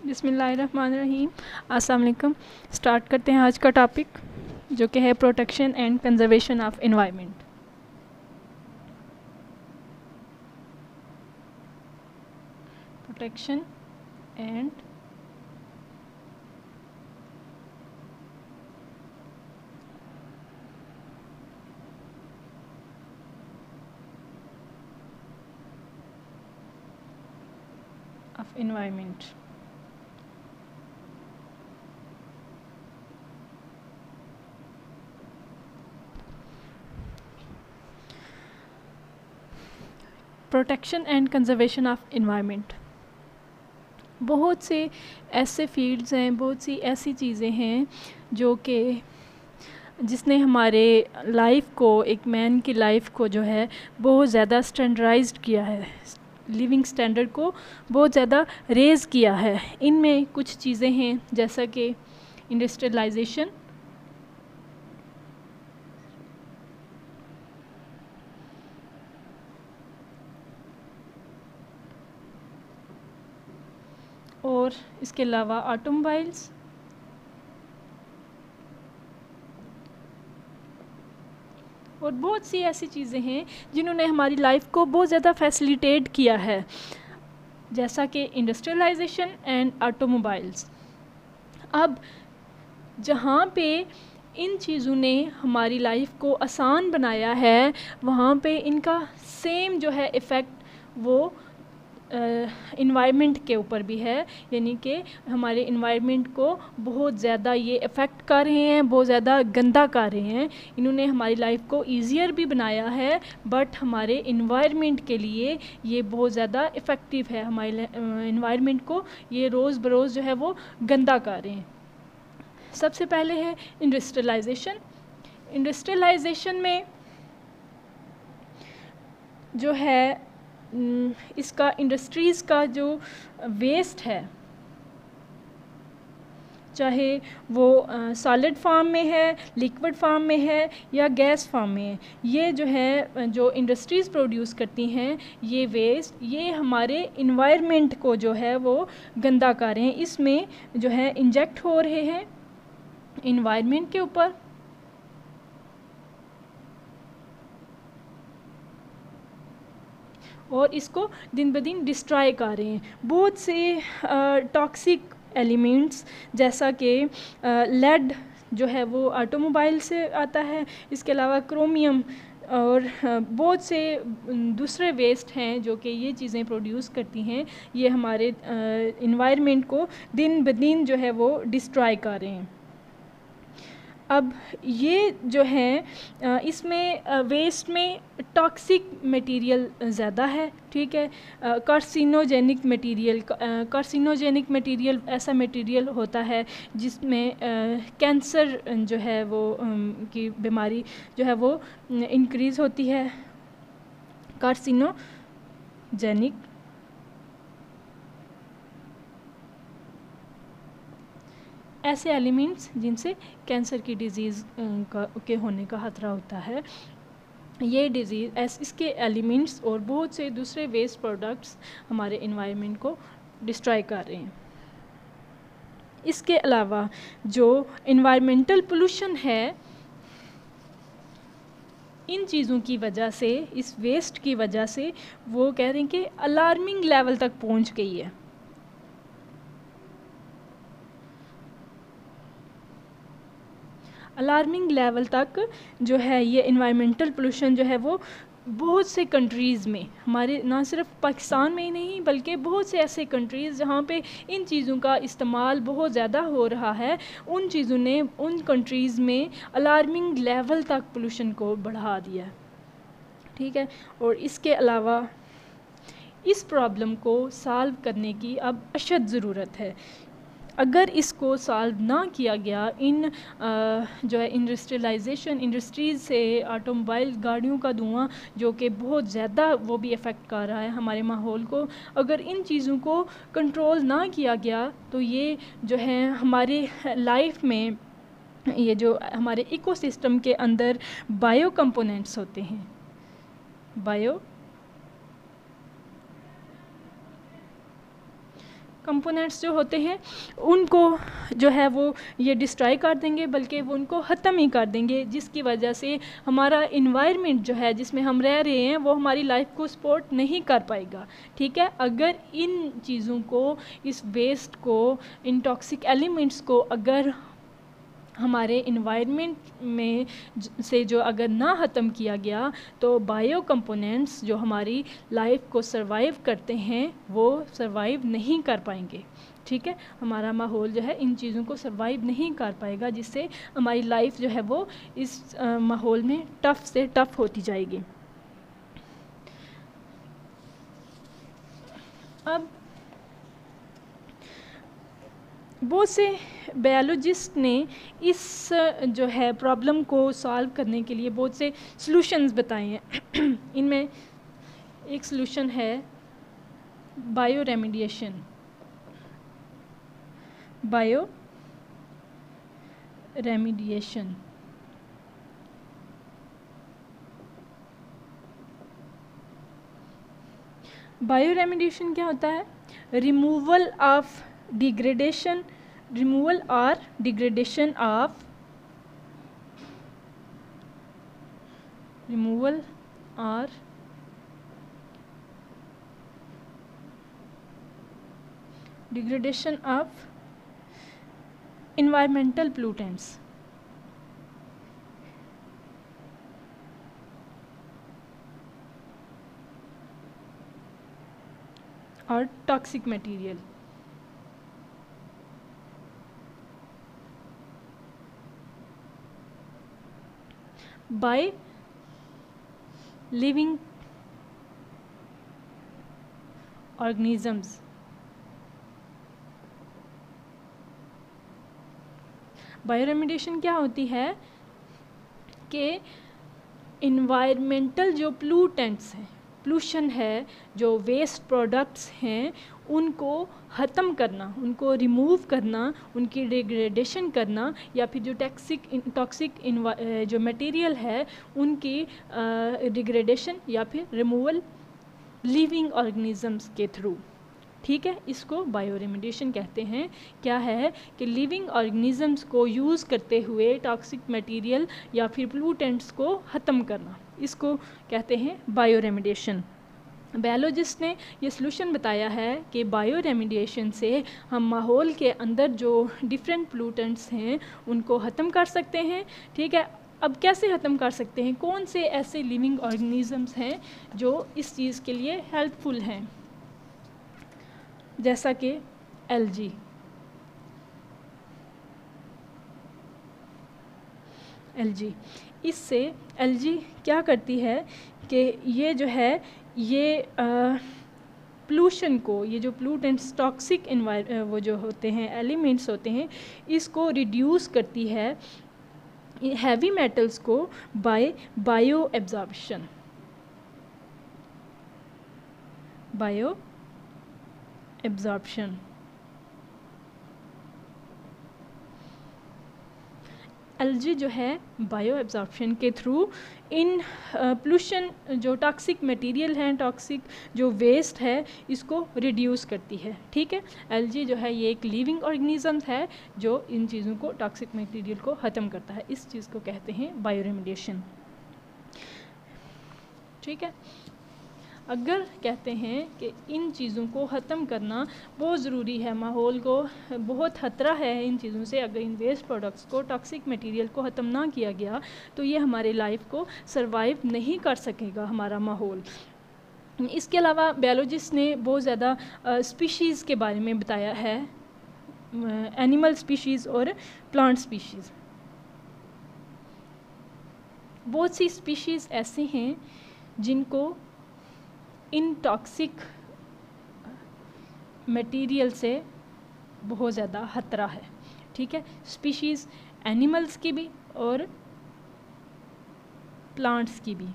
बिस्मिल्लाहिर्रहमानिर्रहीम। अस्सलाम वालेकुम। स्टार्ट करते हैं आज का टॉपिक जो कि है protection and conservation of environment. Protection end of environment. Protection and conservation of environment, बहुत से ऐसे फील्ड्स हैं, बहुत सी ऐसी चीज़ें हैं जो कि जिसने हमारे लाइफ को, एक मैन की लाइफ को जो है बहुत ज़्यादा स्टैंडर्डाइज्ड किया है, लिविंग स्टैंडर्ड को बहुत ज़्यादा रेज़ किया है। इनमें कुछ चीज़ें हैं जैसा कि इंडस्ट्रियलाइजेशन, और इसके अलावा ऑटोमोबाइल्स, और बहुत सी ऐसी चीज़ें हैं जिन्होंने हमारी लाइफ को बहुत ज़्यादा फैसिलिटेट किया है, जैसा कि इंडस्ट्रियलाइजेशन एंड ऑटोमोबाइल्स। अब जहाँ पे इन चीज़ों ने हमारी लाइफ को आसान बनाया है, वहाँ पे इनका सेम जो है इफ़ेक्ट वो इन्वायरमेंट के ऊपर भी है, यानी कि हमारे इन्वायरमेंट को बहुत ज़्यादा ये इफ़ेक्ट कर रहे हैं, बहुत ज़्यादा गंदा कर रहे हैं। इन्होंने हमारी लाइफ को ईज़ियर भी बनाया है, बट हमारे इन्वायरमेंट के लिए ये बहुत ज़्यादा इफ़ेक्टिव है। हमारे इन्वायरमेंट को ये रोज़ बरोज़ जो है वो गंदा कर रहे हैं। सबसे पहले है इंडस्ट्रियलाइजेशन। इंडस्ट्रियलाइजेशन में जो है इसका इंडस्ट्रीज़ का जो वेस्ट है, चाहे वो सॉलिड फॉर्म में है, लिक्विड फॉर्म में है या गैस फॉर्म में है, ये जो है जो इंडस्ट्रीज़ प्रोड्यूस करती हैं ये वेस्ट, ये हमारे इन्वायरमेंट को जो है वो गंदा कर रहे हैं। इसमें जो है इंजेक्ट हो रहे हैं इन्वायरमेंट के ऊपर, और इसको दिन ब दिन डिस्ट्रॉय कर रहे हैं। बहुत से टॉक्सिक एलिमेंट्स जैसा कि लेड जो है वो ऑटोमोबाइल से आता है, इसके अलावा क्रोमियम और बहुत से दूसरे वेस्ट हैं जो कि ये चीज़ें प्रोड्यूस करती हैं, ये हमारे इन्वायरमेंट को दिन ब दिन जो है वो डिस्ट्रॉय कर रहे हैं। अब ये जो है इसमें वेस्ट में टॉक्सिक मटेरियल ज़्यादा है, ठीक है। कार्सिनोजेनिक मटेरियल ऐसा मटेरियल होता है जिसमें कैंसर जो है वो की बीमारी जो है वो इंक्रीज़ होती है। कार्सिनोजेनिक ऐसे एलिमेंट्स जिनसे कैंसर की डिज़ीज़ के होने का ख़तरा होता है। ये डिज़ीज़ इसके एलिमेंट्स और बहुत से दूसरे वेस्ट प्रोडक्ट्स हमारे इन्वायरमेंट को डिस्ट्रॉय कर रहे हैं। इसके अलावा जो इन्वायरमेंटल पोल्यूशन है, इन चीज़ों की वजह से, इस वेस्ट की वजह से वो कह रहे हैं कि अलार्मिंग लेवल तक पहुंच गई है। अलार्मिंग लेवल तक जो है ये इन्वायरमेंटल पोल्यूशन जो है वो बहुत से कंट्रीज़ में, हमारे ना सिर्फ पाकिस्तान में ही नहीं बल्कि बहुत से ऐसे कंट्रीज़ जहाँ पे इन चीज़ों का इस्तेमाल बहुत ज़्यादा हो रहा है, उन चीज़ों ने उन कंट्रीज़ में अलार्मिंग लेवल तक पोल्यूशन को बढ़ा दिया है, ठीक है। और इसके अलावा इस प्रॉब्लम को सॉल्व करने की अब अशद ज़रूरत है। अगर इसको सॉल्व ना किया गया, इन जो है इंडस्ट्रियलाइजेशन, इंडस्ट्रीज़ से ऑटोमोबाइल गाड़ियों का धुआं जो कि बहुत ज़्यादा वो भी अफेक्ट कर रहा है हमारे माहौल को, अगर इन चीज़ों को कंट्रोल ना किया गया तो ये जो है हमारे लाइफ में, ये जो हमारे इकोसिस्टम के अंदर बायो कंपोनेंट्स होते हैं, बायो कंपोनेंट्स जो होते हैं उनको जो है वो ये डिस्ट्रॉय कर देंगे, बल्कि वो उनको ख़त्म ही कर देंगे, जिसकी वजह से हमारा इन्वायरमेंट जो है जिसमें हम रह रहे हैं वो हमारी लाइफ को सपोर्ट नहीं कर पाएगा। ठीक है, अगर इन चीज़ों को, इस वेस्ट को, इन टॉक्सिक एलिमेंट्स को अगर हमारे इन्वायरमेंट में से जो अगर ना ख़त्म किया गया तो बायो कंपोनेंट्स जो हमारी लाइफ को सरवाइव करते हैं वो सरवाइव नहीं कर पाएंगे। ठीक है, हमारा माहौल जो है इन चीज़ों को सरवाइव नहीं कर पाएगा, जिससे हमारी लाइफ जो है वो इस माहौल में टफ़ से टफ़ होती जाएगी। अब बहुत से बायोलॉजिस्ट ने इस जो है प्रॉब्लम को सॉल्व करने के लिए बहुत से सॉल्यूशंस बताए हैं। इनमें एक सॉल्यूशन है bio remediation. Bio remediation bio remediation क्या होता है? रिमूवल ऑफ डिग्रेडेशन, रिमूवल और डिग्रेडेशन ऑफ, रिमूवल और degradation of environmental pollutants or toxic material by living organisms. Bioremediation क्या होती है कि इन्वायरमेंटल जो प्लूटेंट्स हैं, पोल्यूशन है, जो वेस्ट प्रोडक्ट्स हैं, उनको ख़त्म करना, उनको रिमूव करना, उनकी डिग्रेडेशन करना, या फिर जो टॉक्सिक जो मटेरियल है उनकी डिग्रेडेशन या फिर रिमूवल लिविंग ऑर्गेनिजम्स के थ्रू। ठीक है, इसको बायोरेमेडिएशन कहते हैं। क्या है कि लिविंग ऑर्गेनिजम्स को यूज़ करते हुए टॉक्सिक मटेरियल या फिर पोल्यूटेंट्स को ख़त्म करना, इसको कहते हैं बायोरेमेडिएशन। बायोलॉजिस्ट ने ये सॉल्यूशन बताया है कि बायोरेमेडिएशन से हम माहौल के अंदर जो डिफरेंट पोल्यूटेंट्स हैं उनको ख़त्म कर सकते हैं। ठीक है, अब कैसे ख़त्म कर सकते हैं? कौन से ऐसे लिविंग ऑर्गेनिजम्स हैं जो इस चीज़ के लिए हेल्पफुल हैं? जैसा कि एलजी, इससे एलजी क्या करती है कि ये जो है ये पोल्यूशन को, ये जो पोल्यूटेंट्स टॉक्सिक वो जो होते हैं एलिमेंट्स होते हैं, इसको रिड्यूस करती है हैवी मेटल्स को by bio absorption. Bio absorption, algae जो है बायो एब्जॉर्प्शन के थ्रू इन पोल्यूशन जो टॉक्सिक मटेरियल हैं, टॉक्सिक जो वेस्ट है, इसको रिड्यूस करती है। ठीक है, एलजी जो है ये एक लिविंग ऑर्गेनिज्म है जो इन चीज़ों को, टॉक्सिक मटेरियल को ख़त्म करता है। इस चीज़ को कहते हैं बायोरेमेडिएशन। ठीक है, अगर कहते हैं कि इन चीज़ों को ख़त्म करना बहुत ज़रूरी है, माहौल को बहुत ख़तरा है इन चीज़ों से, अगर इन वेस्ट प्रोडक्ट्स को, टॉक्सिक मटेरियल को ख़त्म ना किया गया तो ये हमारे लाइफ को सरवाइव नहीं कर सकेगा हमारा माहौल। इसके अलावा बायोलॉजिस्ट ने बहुत ज़्यादा स्पीशीज़ के बारे में बताया है, एनिमल स्पीशीज़ और प्लांट स्पीशीज़। बहुत सी स्पीशीज़ ऐसे हैं जिनको इन टॉक्सिक मटेरियल से बहुत ज़्यादा ख़तरा है। ठीक है, स्पीशीज़ एनिमल्स की भी और प्लांट्स की भी।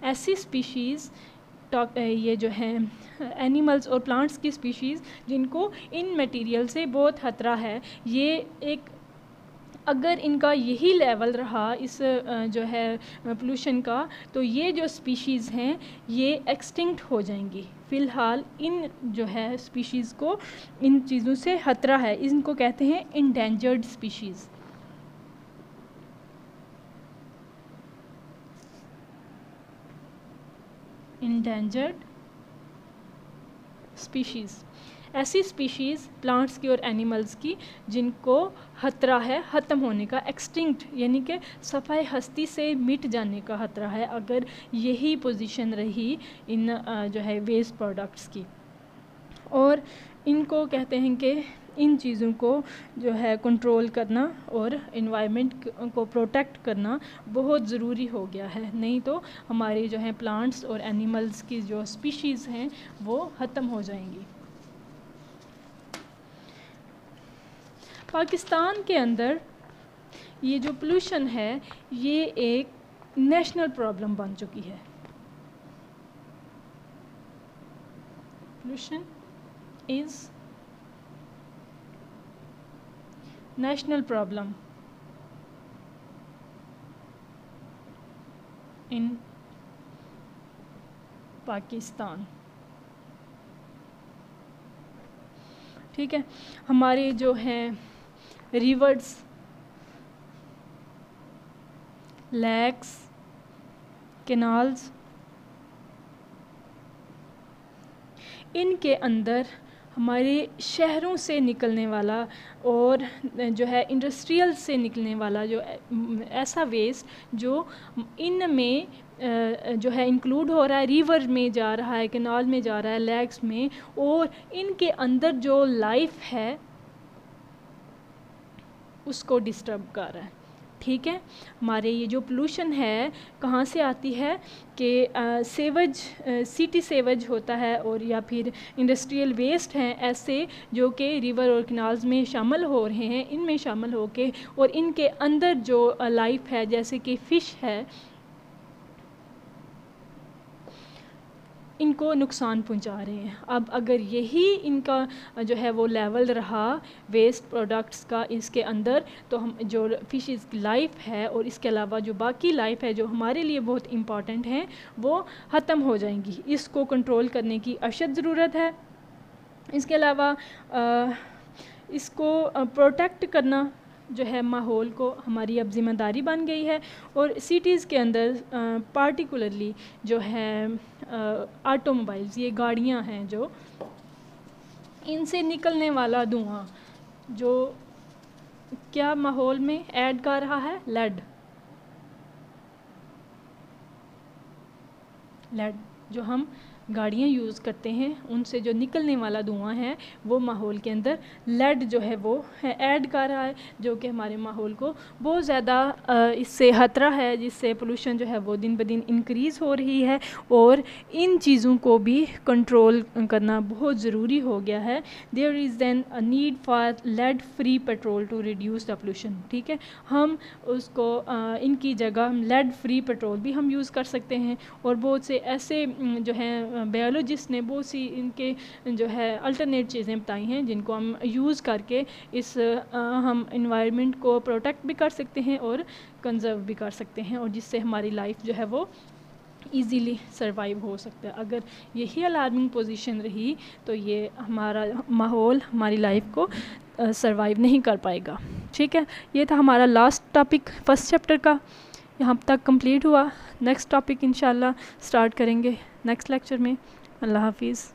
ऐसी स्पीशीज़ ये जो है एनिमल्स और प्लांट्स की स्पीशीज़ जिनको इन मटेरियल से बहुत ख़तरा है, ये एक अगर इनका यही लेवल रहा इस जो है पोल्यूशन का, तो ये जो स्पीशीज़ हैं ये एक्सटिंक्ट हो जाएंगी। फ़िलहाल इन जो है स्पीशीज़ को इन चीज़ों से खतरा है, इनको कहते हैं इंडेंजर्ड स्पीशीज़। इंडेंजर्ड स्पीशीज़ ऐसी स्पीशीज़ प्लांट्स की और एनिमल्स की जिनको खतरा है ख़त्म होने का, एक्सटिंक्ट यानी कि सफ़ाए हस्ती से मिट जाने का खतरा है अगर यही पोजीशन रही इन जो है वेस्ट प्रोडक्ट्स की। और इनको कहते हैं कि इन चीज़ों को जो है कंट्रोल करना और इन्वायरमेंट को प्रोटेक्ट करना बहुत ज़रूरी हो गया है, नहीं तो हमारे जो है प्लांट्स और एनिमल्स की जो स्पीशीज़ हैं वो ख़त्म हो जाएंगी। पाकिस्तान के अंदर ये जो पोल्यूशन है ये एक नेशनल प्रॉब्लम बन चुकी है। Pollution is national problem in Pakistan. ठीक है, हमारे जो हैं रिवर्स, लेक्स, कैनाल्स, इनके अंदर हमारे शहरों से निकलने वाला और जो है इंडस्ट्रियल से निकलने वाला जो ऐसा वेस्ट जो इनमें जो है इंक्लूड हो रहा है, रिवर में जा रहा है, कैनाल में जा रहा है, लेक्स में, और इनके अंदर जो लाइफ है उसको डिस्टर्ब कर रहा है। ठीक है, हमारे ये जो पोल्यूशन है कहाँ से आती है कि सेवज, सिटी सेवज होता है और या फिर इंडस्ट्रियल वेस्ट हैं ऐसे जो कि रिवर और कैनाल्स में शामिल हो रहे हैं, इनमें शामिल होके और इनके अंदर जो लाइफ है जैसे कि फ़िश है इनको नुकसान पहुंचा रहे हैं। अब अगर यही इनका जो है वो लेवल रहा वेस्ट प्रोडक्ट्स का इसके अंदर, तो हम जो फ़िशेस की लाइफ है और इसके अलावा जो बाकी लाइफ है जो हमारे लिए बहुत इम्पॉर्टेंट हैं वो ख़त्म हो जाएंगी। इसको कंट्रोल करने की अशद ज़रूरत है। इसके अलावा इसको प्रोटेक्ट करना जो है माहौल को हमारी अब ज़िम्मेदारी बन गई है। और सिटीज़ के अंदर पार्टिकुलरली जो है ऑटोमोबाइल्स, ये गाड़ियां हैं जो इनसे निकलने वाला धुआं जो क्या माहौल में ऐड कर रहा है, लेड जो हम गाड़ियाँ यूज़ करते हैं उनसे जो निकलने वाला धुआं है वो माहौल के अंदर लेड जो है वो ऐड कर रहा है, जो कि हमारे माहौल को बहुत ज़्यादा इससे खतरा है, जिससे पोल्यूशन जो है वो दिन ब दिन इंक्रीज़ हो रही है। और इन चीज़ों को भी कंट्रोल करना बहुत ज़रूरी हो गया है। There is then a need for lead free petrol to reduce the pollution. ठीक है, हम उसको इनकी जगह लेड फ्री पेट्रोल भी हम यूज़ कर सकते हैं। और बहुत से ऐसे जो हैं बायोलॉजिस्ट ने बहुत सी इनके जो है अल्टरनेट चीज़ें बताई हैं जिनको हम यूज़ करके इस हम इन्वायरमेंट को प्रोटेक्ट भी कर सकते हैं और कंजर्व भी कर सकते हैं, और जिससे हमारी लाइफ जो है वो ईज़िली सर्वाइव हो सकता है। अगर यही अलार्मिंग पोजीशन रही तो ये हमारा माहौल हमारी लाइफ को सर्वाइव नहीं कर पाएगा। ठीक है, ये था हमारा लास्ट टॉपिक फर्स्ट चैप्टर का, यहाँ तक कंप्लीट हुआ। नेक्स्ट टॉपिक इंशाल्लाह स्टार्ट करेंगे नेक्स्ट लेक्चर में। अल्लाह हाफिज़।